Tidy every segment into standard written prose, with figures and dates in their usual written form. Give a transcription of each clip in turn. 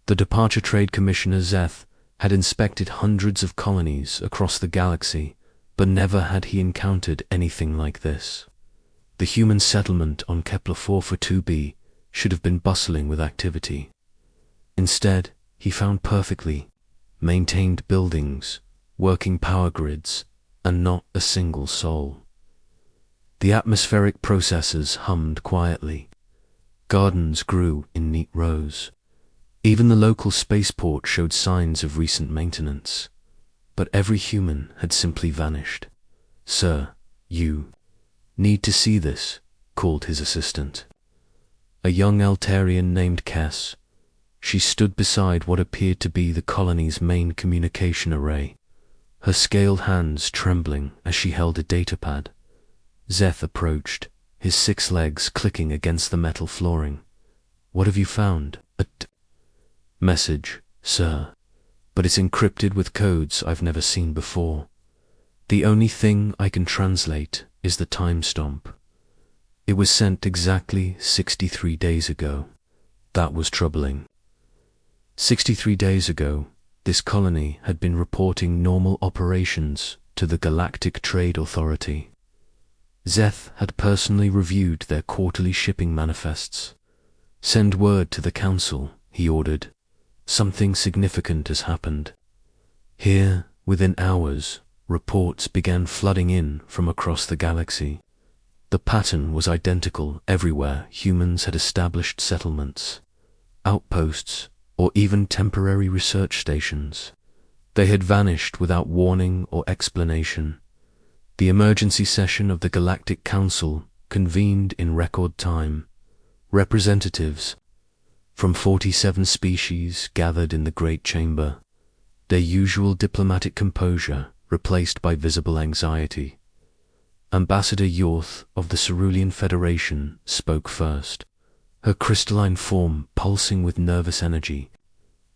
The Departure Trade Commissioner Zeth had inspected hundreds of colonies across the galaxy, but never had he encountered anything like this. The human settlement on Kepler 442b should have been bustling with activity. Instead, he found perfectly maintained buildings, working power grids, and not a single soul. The atmospheric processes hummed quietly. Gardens grew in neat rows. Even the local spaceport showed signs of recent maintenance. But every human had simply vanished. "Sir, you need to see this," called his assistant. A young Altarian named Kess. She stood beside what appeared to be the colony's main communication array, her scaled hands trembling as she held a datapad. Zeth approached, his 6 legs clicking against the metal flooring. "What have you found?" "Message, sir, but it's encrypted with codes I've never seen before. The only thing I can translate is the time stamp. It was sent exactly 63 days ago." That was troubling. 63 days ago, this colony had been reporting normal operations to the Galactic Trade Authority. Zeth had personally reviewed their quarterly shipping manifests. "Send word to the Council," he ordered. "Something significant has happened." Here, within hours, reports began flooding in from across the galaxy. The pattern was identical everywhere humans had established settlements, outposts, or even temporary research stations. They had vanished without warning or explanation. The emergency session of the Galactic Council convened in record time. Representatives from 47 species gathered in the Great Chamber, their usual diplomatic composure replaced by visible anxiety. Ambassador Yorth of the Cerulean Federation spoke first, her crystalline form pulsing with nervous energy.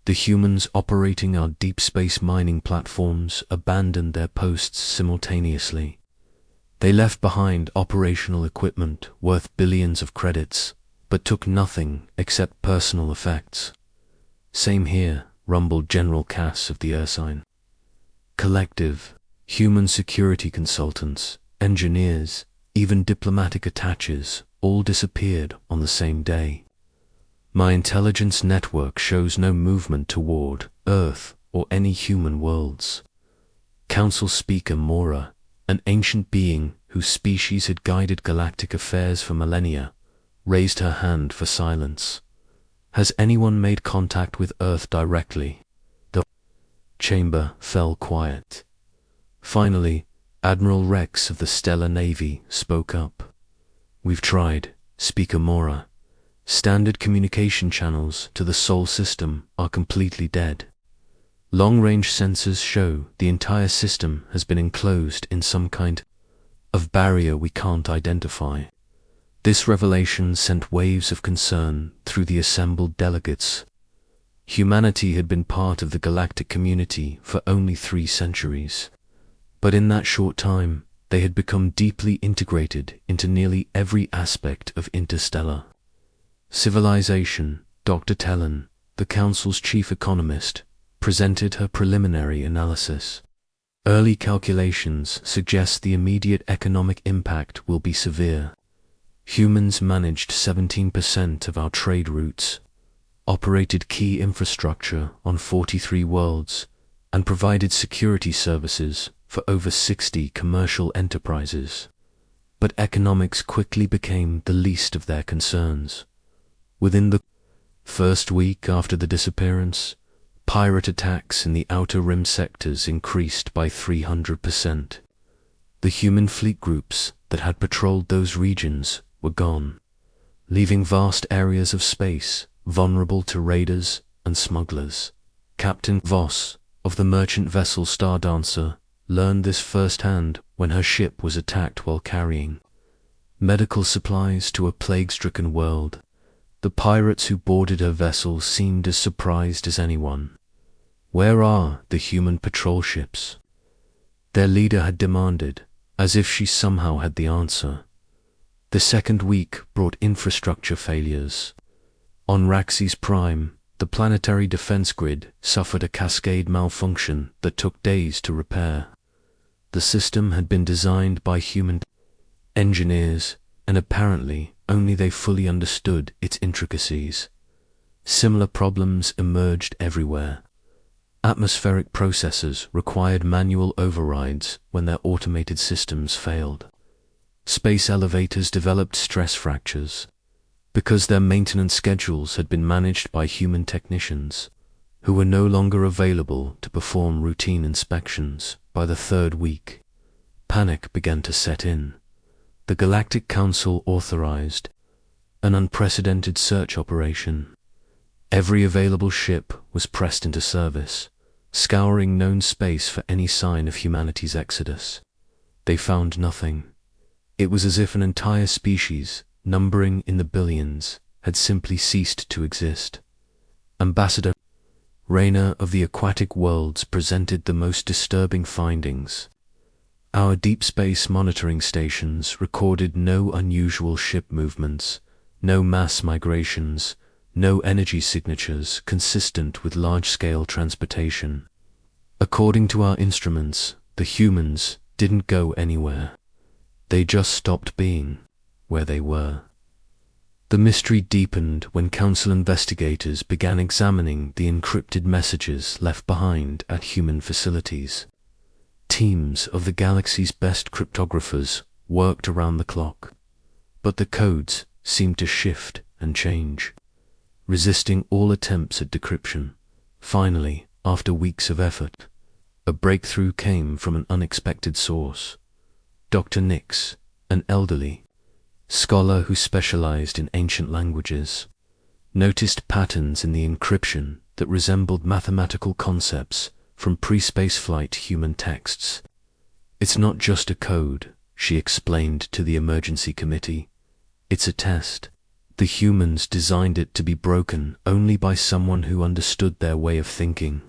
The humans operating our deep space mining platforms abandoned their posts simultaneously. They left behind operational equipment worth billions of credits, but took nothing except personal effects. "Same here," rumbled General Cass of the Ursine. Collective, human security consultants, engineers, even diplomatic attaches all disappeared on the same day. "My intelligence network shows no movement toward Earth or any human worlds." Council Speaker Mora, an ancient being whose species had guided galactic affairs for millennia, raised her hand for silence. "Has anyone made contact with Earth directly?" The chamber fell quiet. Finally, Admiral Rex of the Stellar Navy spoke up. "We've tried, Speaker Mora. Standard communication channels to the Sol system are completely dead. Long-range sensors show the entire system has been enclosed in some kind of barrier we can't identify." This revelation sent waves of concern through the assembled delegates. Humanity had been part of the galactic community for only 3 centuries. But in that short time, they had become deeply integrated into nearly every aspect of interstellar civilization. Dr. Tellen, the Council's chief economist, presented her preliminary analysis. "Early calculations suggest the immediate economic impact will be severe. Humans managed 17% of our trade routes, operated key infrastructure on 43 worlds, and provided security services for over 60 commercial enterprises. But economics quickly became the least of their concerns. Within the first week after the disappearance, pirate attacks in the Outer Rim sectors increased by 300%. The human fleet groups that had patrolled those regions were gone, leaving vast areas of space vulnerable to raiders and smugglers. Captain Voss of the merchant vessel Stardancer learned this firsthand when her ship was attacked while carrying medical supplies to a plague-stricken world. The pirates who boarded her vessel seemed as surprised as anyone. "Where are the human patrol ships?" their leader had demanded, as if she somehow had the answer. The second week brought infrastructure failures. On Raxes Prime, The planetary defense grid suffered a cascade malfunction that took days to repair. The system had been designed by human engineers, and apparently only they fully understood its intricacies. Similar problems emerged everywhere. Atmospheric processors required manual overrides when their automated systems failed. Space elevators developed stress fractures because their maintenance schedules had been managed by human technicians, who were no longer available to perform routine inspections. By the third week, panic began to set in. The Galactic Council authorized an unprecedented search operation. Every available ship was pressed into service, scouring known space for any sign of humanity's exodus. They found nothing. It was as if an entire species, numbering in the billions, had simply ceased to exist. Ambassador Rayner of the Aquatic Worlds presented the most disturbing findings. Our deep space monitoring stations recorded no unusual ship movements, no mass migrations, no energy signatures consistent with large-scale transportation. According to our instruments, the humans didn't go anywhere. They just stopped being where they were. The mystery deepened when Council investigators began examining the encrypted messages left behind at human facilities. Teams of the galaxy's best cryptographers worked around the clock, but the codes seemed to shift and change, resisting all attempts at decryption. Finally, after weeks of effort, a breakthrough came from an unexpected source. Dr. Nix, an elderly scholar who specialized in ancient languages, noticed patterns in the encryption that resembled mathematical concepts from pre-spaceflight human texts. "It's not just a code," she explained to the emergency committee. "It's a test. The humans designed it to be broken only by someone who understood their way of thinking."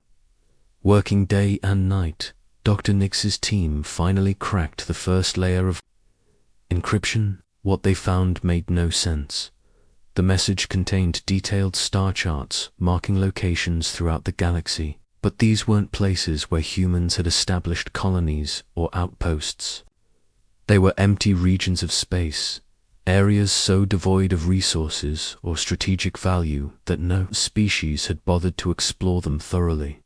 Working day and night, Dr. Nix's team finally cracked the first layer of encryption. What they found made no sense. The message contained detailed star charts marking locations throughout the galaxy, but these weren't places where humans had established colonies or outposts. They were empty regions of space, areas so devoid of resources or strategic value that no species had bothered to explore them thoroughly.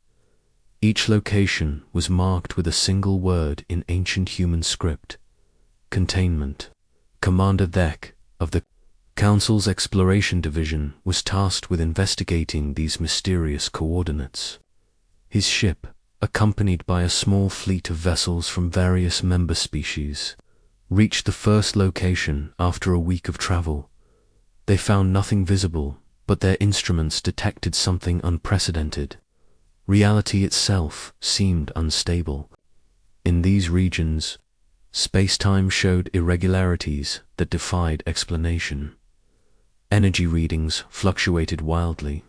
Each location was marked with a single word in ancient human script: containment. Commander Thek of the Council's Exploration Division was tasked with investigating these mysterious coordinates. His ship, accompanied by a small fleet of vessels from various member species, reached the first location after a week of travel. They found nothing visible, but their instruments detected something unprecedented. Reality itself seemed unstable. In these regions, space-time showed irregularities that defied explanation. Energy readings fluctuated wildly.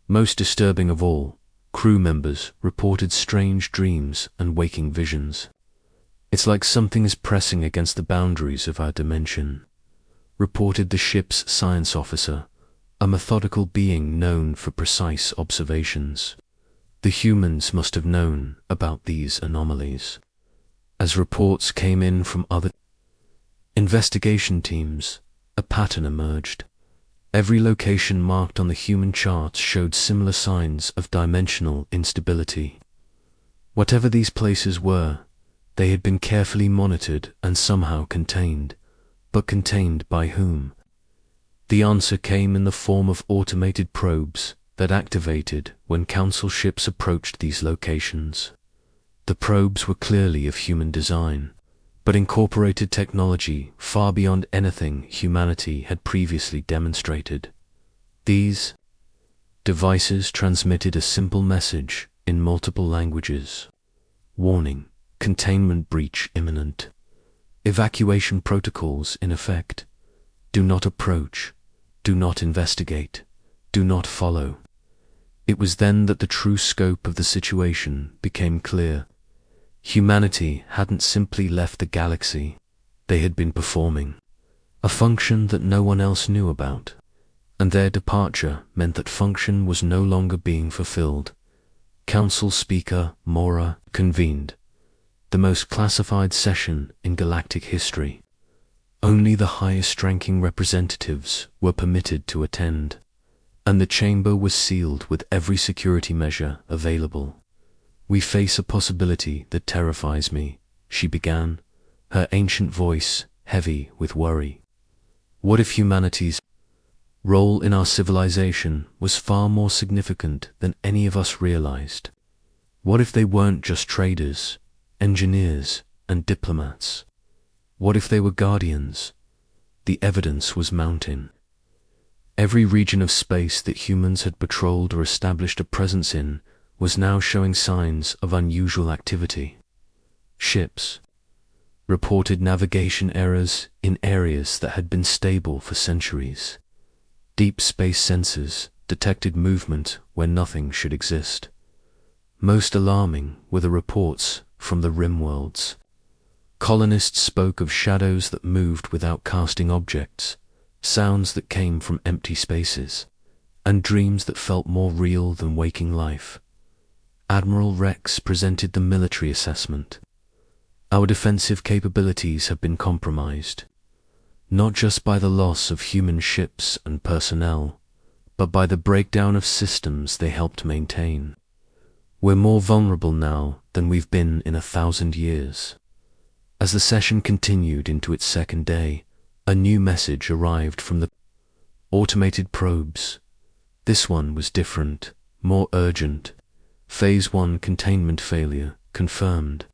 Most disturbing of all, crew members reported strange dreams and waking visions. "It's like something is pressing against the boundaries of our dimension," reported the ship's science officer, a methodical being known for precise observations. The humans must have known about these anomalies. As reports came in from other investigation teams, a pattern emerged. Every location marked on the human charts showed similar signs of dimensional instability. Whatever these places were, they had been carefully monitored and somehow contained. But contained by whom? The answer came in the form of automated probes that activated when Council ships approached these locations. The probes were clearly of human design, but incorporated technology far beyond anything humanity had previously demonstrated. These devices transmitted a simple message in multiple languages. Warning: containment breach imminent. Evacuation protocols in effect. Do not approach. Do not investigate. Do not follow. It was then that the true scope of the situation became clear. Humanity hadn't simply left the galaxy. They had been performing a function that no one else knew about. and their departure meant that function was no longer being fulfilled. Council Speaker Mora convened the most classified session in galactic history. Only the highest-ranking representatives were permitted to attend, and the chamber was sealed with every security measure available. "We face a possibility that terrifies me," she began, her ancient voice heavy with worry. "What if humanity's role in our civilization was far more significant than any of us realized? What if they weren't just traders, engineers, and diplomats? What if they were guardians?" The evidence was mounting. Every region of space that humans had patrolled or established a presence in was now showing signs of unusual activity. Ships reported navigation errors in areas that had been stable for centuries. Deep space sensors detected movement where nothing should exist. Most alarming were the reports from the rim worlds. Colonists spoke of shadows that moved without casting objects, sounds that came from empty spaces, and dreams that felt more real than waking life. Admiral Rex presented the military assessment. "Our defensive capabilities have been compromised, not just by the loss of human ships and personnel, but by the breakdown of systems they helped maintain. We're more vulnerable now than we've been in 1,000 years." As the session continued into its second day, a new message arrived from the automated probes. This one was different, more urgent. Phase 1 containment failure confirmed.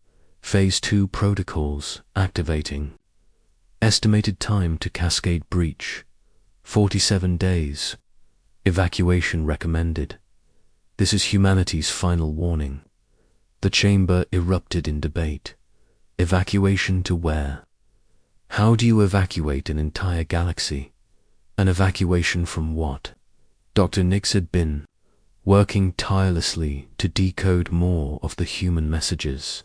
Phase 2 protocols activating. Estimated time to cascade breach, 47 days. Evacuation recommended. This is humanity's final warning. The chamber erupted in debate. Evacuation to where? How do you evacuate an entire galaxy? An evacuation from what? Dr. Nix had been working tirelessly to decode more of the human messages.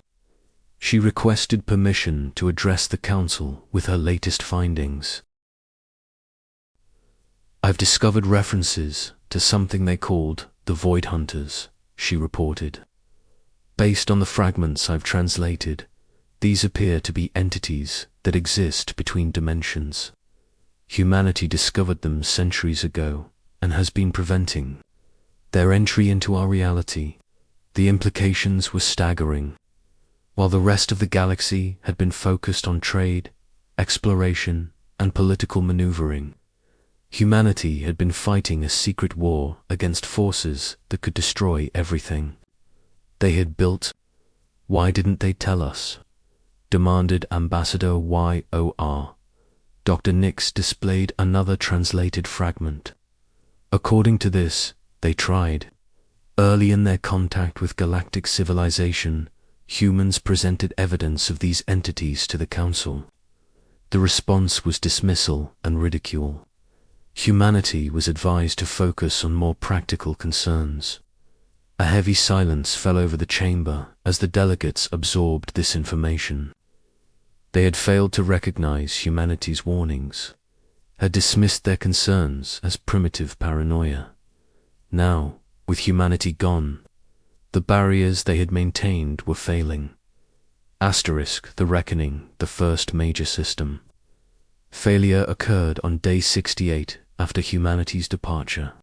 She requested permission to address the council with her latest findings. "I've discovered references to something they called the Void Hunters," she reported. "Based on the fragments I've translated, these appear to be entities that exist between dimensions. Humanity discovered them centuries ago and has been preventing their entry into our reality." The implications were staggering. While the rest of the galaxy had been focused on trade, exploration, and political maneuvering, humanity had been fighting a secret war against forces that could destroy everything they had built. "Why didn't they tell us?" demanded Ambassador YOR. Dr. Nix displayed another translated fragment. "According to this, they tried. Early in their contact with galactic civilization, humans presented evidence of these entities to the Council. The response was dismissal and ridicule. Humanity was advised to focus on more practical concerns." A heavy silence fell over the chamber as the delegates absorbed this information. They had failed to recognize humanity's warnings, had dismissed their concerns as primitive paranoia. Now, with humanity gone, the barriers they had maintained were failing. The Reckoning, the first major system. Failure occurred on day 68 after humanity's departure.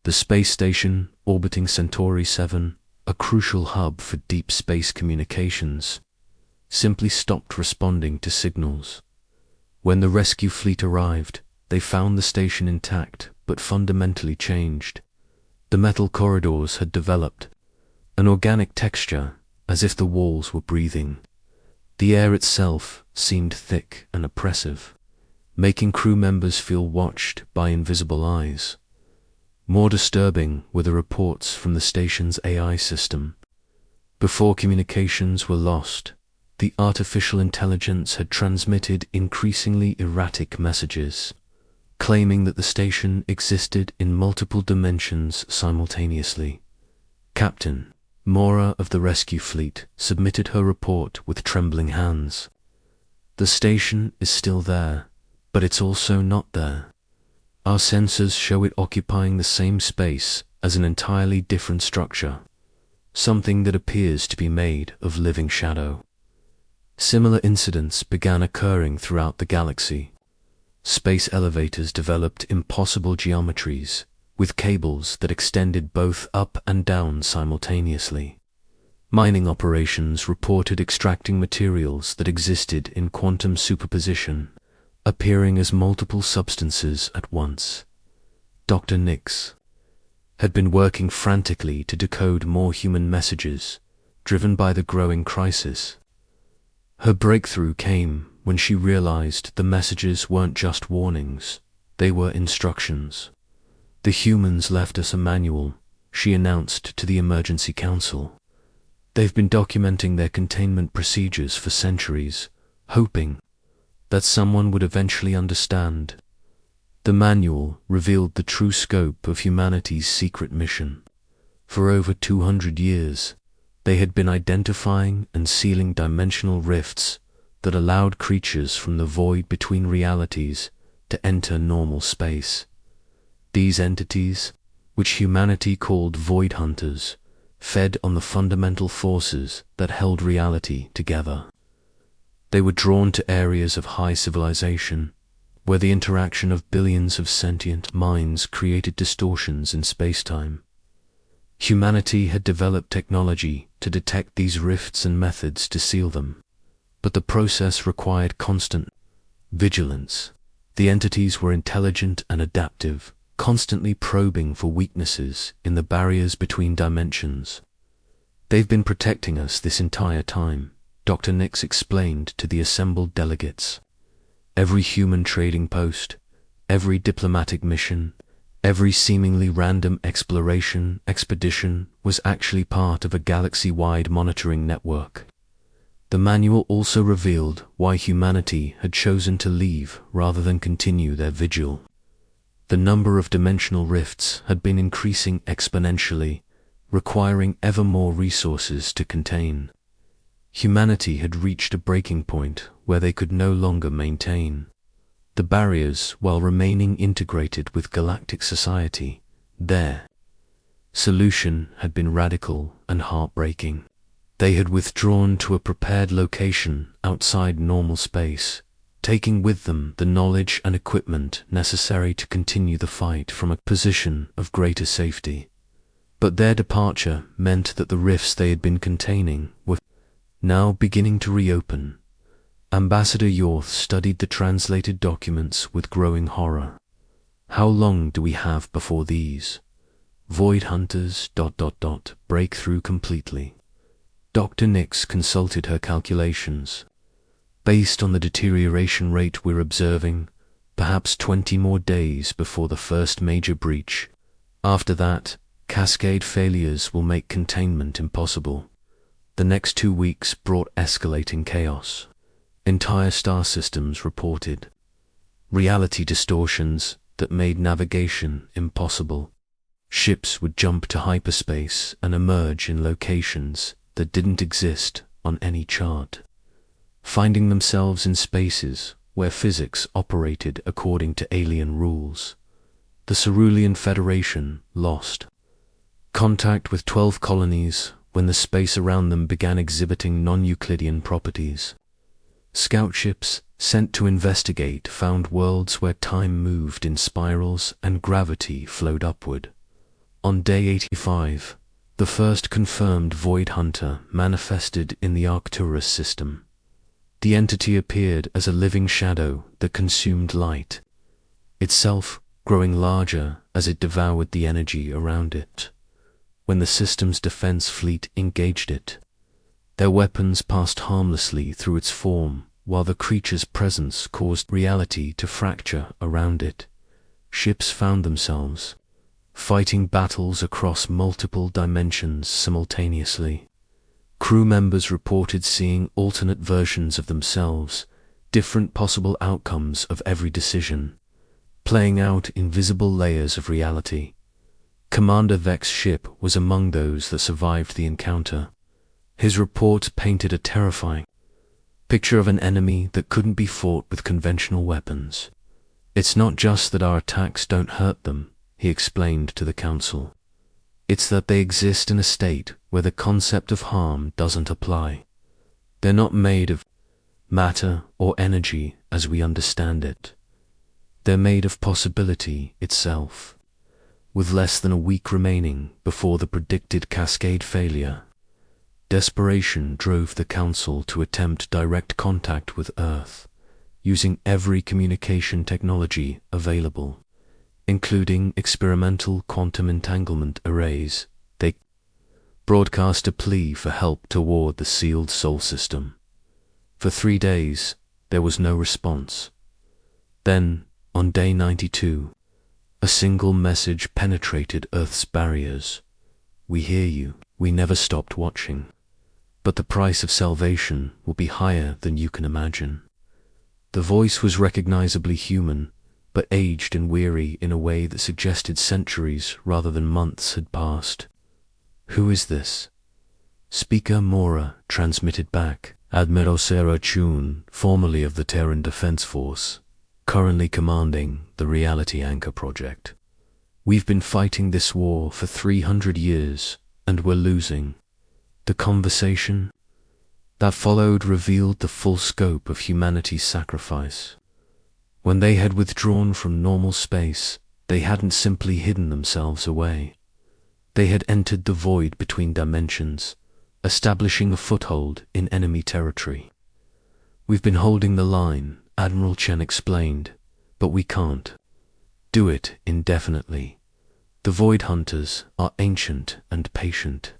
The space station orbiting Centauri 7, a crucial hub for deep space communications, simply stopped responding to signals. When the rescue fleet arrived, they found the station intact but fundamentally changed. The metal corridors had developed an organic texture, as if the walls were breathing. The air itself seemed thick and oppressive, making crew members feel watched by invisible eyes. More disturbing were the reports from the station's AI system. Before communications were lost, the artificial intelligence had transmitted increasingly erratic messages, claiming that the station existed in multiple dimensions simultaneously. Captain Mora of the rescue fleet submitted her report with trembling hands. "The station is still there, but it's also not there. Our sensors show it occupying the same space as an entirely different structure, something that appears to be made of living shadow. Similar incidents began occurring throughout the galaxy. Space elevators developed impossible geometries, with cables that extended both up and down simultaneously. Mining operations reported extracting materials that existed in quantum superposition, appearing as multiple substances at once. Dr. Nix had been working frantically to decode more human messages, driven by the growing crisis. Her breakthrough came when she realized the messages weren't just warnings, they were instructions. The humans left us a manual, she announced to the Emergency Council. They've been documenting their containment procedures for centuries, hoping that someone would eventually understand. The manual revealed the true scope of humanity's secret mission. For over 200 years, they had been identifying and sealing dimensional rifts that allowed creatures from the void between realities to enter normal space. These entities, which humanity called void hunters, fed on the fundamental forces that held reality together. They were drawn to areas of high civilization, where the interaction of billions of sentient minds created distortions in space-time. Humanity had developed technology to detect these rifts and methods to seal them, but the process required constant vigilance. The entities were intelligent and adaptive, constantly probing for weaknesses in the barriers between dimensions. They've been protecting us this entire time, Dr. Nix explained to the assembled delegates. Every human trading post, every diplomatic mission, every seemingly random expedition was actually part of a galaxy-wide monitoring network. The manual also revealed why humanity had chosen to leave rather than continue their vigil. The number of dimensional rifts had been increasing exponentially, requiring ever more resources to contain. Humanity had reached a breaking point where they could no longer maintain the barriers while remaining integrated with galactic society. Their solution had been radical and heartbreaking. They had withdrawn to a prepared location outside normal space, taking with them the knowledge and equipment necessary to continue the fight from a position of greater safety. But their departure meant that the rifts they had been containing were now beginning to reopen. Ambassador Yorth studied the translated documents with growing horror. How long do we have before these void hunters ... break through completely? Dr. Nix consulted her calculations. Based on the deterioration rate we're observing, perhaps 20 more days before the first major breach. After that, cascade failures will make containment impossible. The next 2 weeks brought escalating chaos. Entire star systems reported reality distortions that made navigation impossible. Ships would jump to hyperspace and emerge in locations that didn't exist on any chart, finding themselves in spaces where physics operated according to alien rules. The Cerulean Federation lost contact with 12 colonies when the space around them began exhibiting non-Euclidean properties. Scout ships sent to investigate found worlds where time moved in spirals and gravity flowed upward. On day 85, the first confirmed void hunter manifested in the Arcturus system. The entity appeared as a living shadow that consumed light, itself growing larger as it devoured the energy around it. When the system's defense fleet engaged it, their weapons passed harmlessly through its form, while the creature's presence caused reality to fracture around it. Ships found themselves fighting battles across multiple dimensions simultaneously. Crew members reported seeing alternate versions of themselves, different possible outcomes of every decision, playing out invisible layers of reality. Commander Vex's ship was among those that survived the encounter. His report painted a terrifying picture of an enemy that couldn't be fought with conventional weapons. It's not just that our attacks don't hurt them, he explained to the council. It's that they exist in a state where the concept of harm doesn't apply. They're not made of matter or energy as we understand it. They're made of possibility itself. With less than a week remaining before the predicted cascade failure, desperation drove the Council to attempt direct contact with Earth, using every communication technology available, including experimental quantum entanglement arrays. They broadcast a plea for help toward the sealed Sol system. For 3 days, there was no response. Then, on day 92, a single message penetrated Earth's barriers. We hear you. We never stopped watching. But the price of salvation will be higher than you can imagine. The voice was recognizably human, but aged and weary in a way that suggested centuries rather than months had passed. Who is this? Speaker Mora transmitted back. Admiral Sarah Chun, formerly of the Terran Defense Force, currently commanding the Reality Anchor project. We've been fighting this war for 300 years, and we're losing. The conversation that followed revealed the full scope of humanity's sacrifice. When they had withdrawn from normal space, they hadn't simply hidden themselves away. They had entered the void between dimensions, establishing a foothold in enemy territory. We've been holding the line, Admiral Chen explained, but we can't do it indefinitely. The Void Hunters are ancient and patient.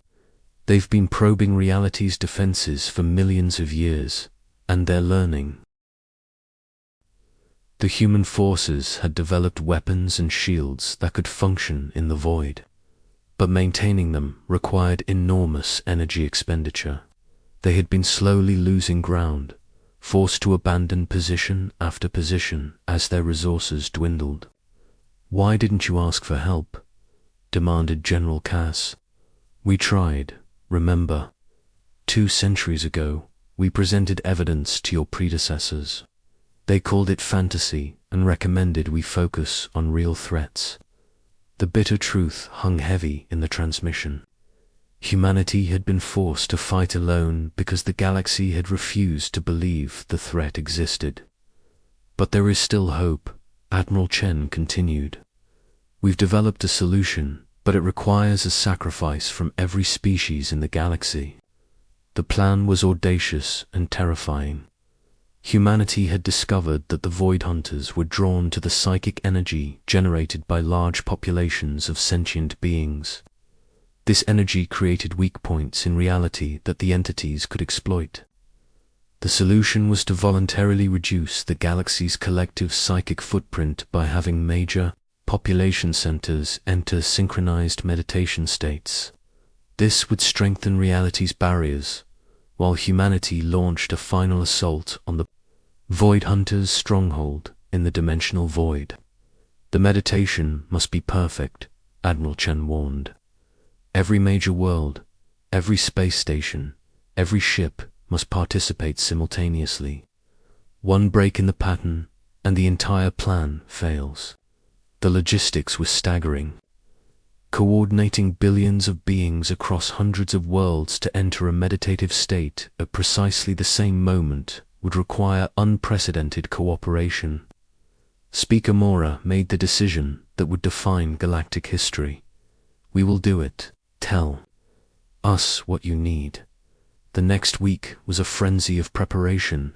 They've been probing reality's defenses for millions of years, and they're learning. The human forces had developed weapons and shields that could function in the void, but maintaining them required enormous energy expenditure. They had been slowly losing ground, forced to abandon position after position as their resources dwindled. "Why didn't you ask for help?" demanded General Cass. "We tried, remember. 2 centuries ago, we presented evidence to your predecessors. They called it fantasy and recommended we focus on real threats." The bitter truth hung heavy in the transmission. Humanity had been forced to fight alone because the galaxy had refused to believe the threat existed. "But there is still hope," Admiral Chen continued. "We've developed a solution, but it requires a sacrifice from every species in the galaxy." The plan was audacious and terrifying. Humanity had discovered that the Void Hunters were drawn to the psychic energy generated by large populations of sentient beings. This energy created weak points in reality that the entities could exploit. The solution was to voluntarily reduce the galaxy's collective psychic footprint by having major population centers enter synchronized meditation states. This would strengthen reality's barriers, while humanity launched a final assault on the Void Hunter's stronghold in the dimensional void. "The meditation must be perfect," Admiral Chen warned. "Every major world, every space station, every ship must participate simultaneously. One break in the pattern, and the entire plan fails." The logistics were staggering. Coordinating billions of beings across hundreds of worlds to enter a meditative state at precisely the same moment would require unprecedented cooperation. Speaker Mora made the decision that would define galactic history. "We will do it. Tell us what you need." The next week was a frenzy of preparation.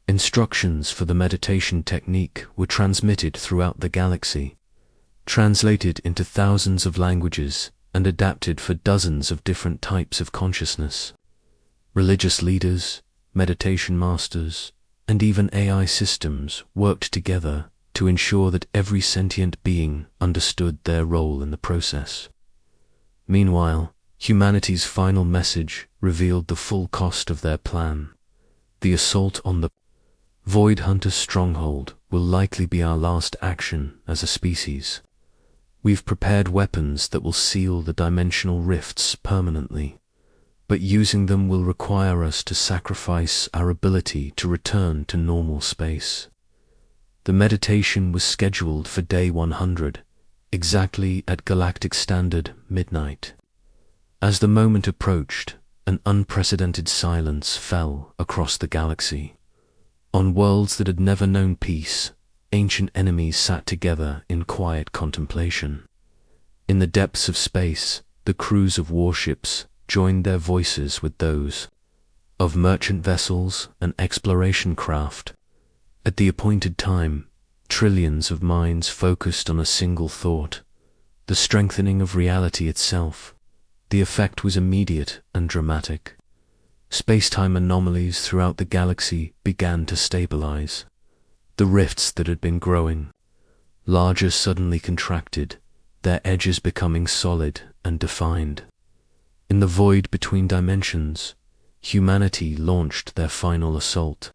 Instructions for the meditation technique were transmitted throughout the galaxy, translated into thousands of languages and adapted for dozens of different types of consciousness. Religious leaders, meditation masters, and even AI systems worked together to ensure that every sentient being understood their role in the process. Meanwhile, humanity's final message revealed the full cost of their plan. The assault on the Void Hunter stronghold will likely be our last action as a species. We've prepared weapons that will seal the dimensional rifts permanently, but using them will require us to sacrifice our ability to return to normal space. The meditation was scheduled for day 100, exactly at Galactic Standard midnight. As the moment approached, an unprecedented silence fell across the galaxy. On worlds that had never known peace, ancient enemies sat together in quiet contemplation. In the depths of space, the crews of warships joined their voices with those of merchant vessels and exploration craft. At the appointed time, trillions of minds focused on a single thought, the strengthening of reality itself. The effect was immediate and dramatic. Space-time anomalies throughout the galaxy began to stabilize. The rifts that had been growing larger suddenly contracted, their edges becoming solid and defined. In the void between dimensions, humanity launched their final assault.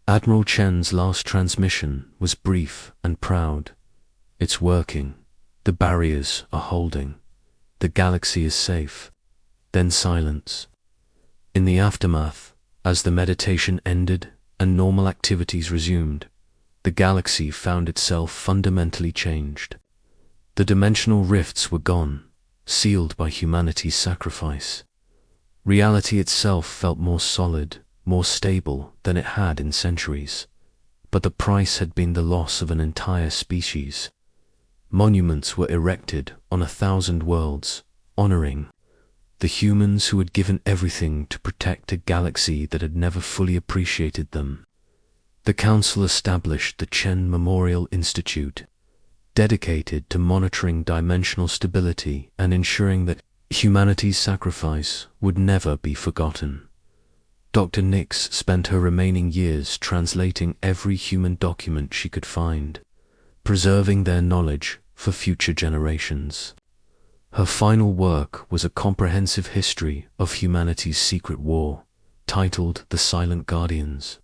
Admiral Chen's last transmission was brief and proud. It's working. The barriers are holding. The galaxy is safe. Then silence. In the aftermath, as the meditation ended and normal activities resumed, the galaxy found itself fundamentally changed. The dimensional rifts were gone, sealed by humanity's sacrifice. Reality itself felt more solid, more stable than it had in centuries. But the price had been the loss of an entire species. Monuments were erected on 1,000 worlds, honoring the humans who had given everything to protect a galaxy that had never fully appreciated them. The Council established the Chen Memorial Institute, dedicated to monitoring dimensional stability and ensuring that humanity's sacrifice would never be forgotten. Dr. Nix spent her remaining years translating every human document she could find, preserving their knowledge for future generations. Her final work was a comprehensive history of humanity's secret war, titled The Silent Guardians.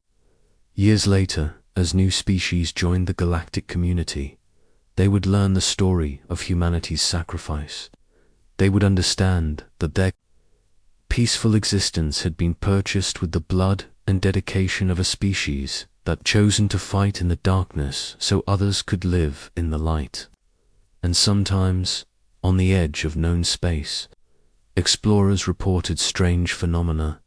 Years later, as new species joined the galactic community, they would learn the story of humanity's sacrifice. They would understand that their peaceful existence had been purchased with the blood and dedication of a species that chosen to fight in the darkness so others could live in the light. And sometimes, on the edge of known space, explorers reported strange phenomena,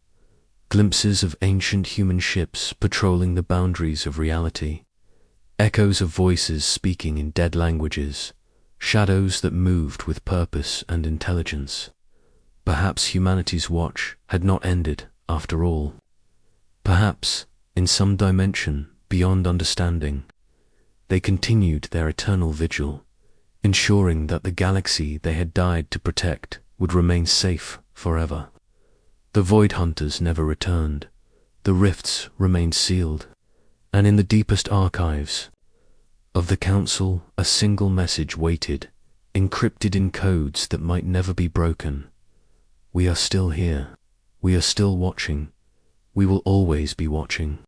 glimpses of ancient human ships patrolling the boundaries of reality, echoes of voices speaking in dead languages, shadows that moved with purpose and intelligence. Perhaps humanity's watch had not ended after all. Perhaps, in some dimension beyond understanding, they continued their eternal vigil, ensuring that the galaxy they had died to protect would remain safe forever. The Void Hunters never returned. The rifts remained sealed, and in the deepest archives of the Council, a single message waited, encrypted in codes that might never be broken. We are still here. We are still watching. We will always be watching.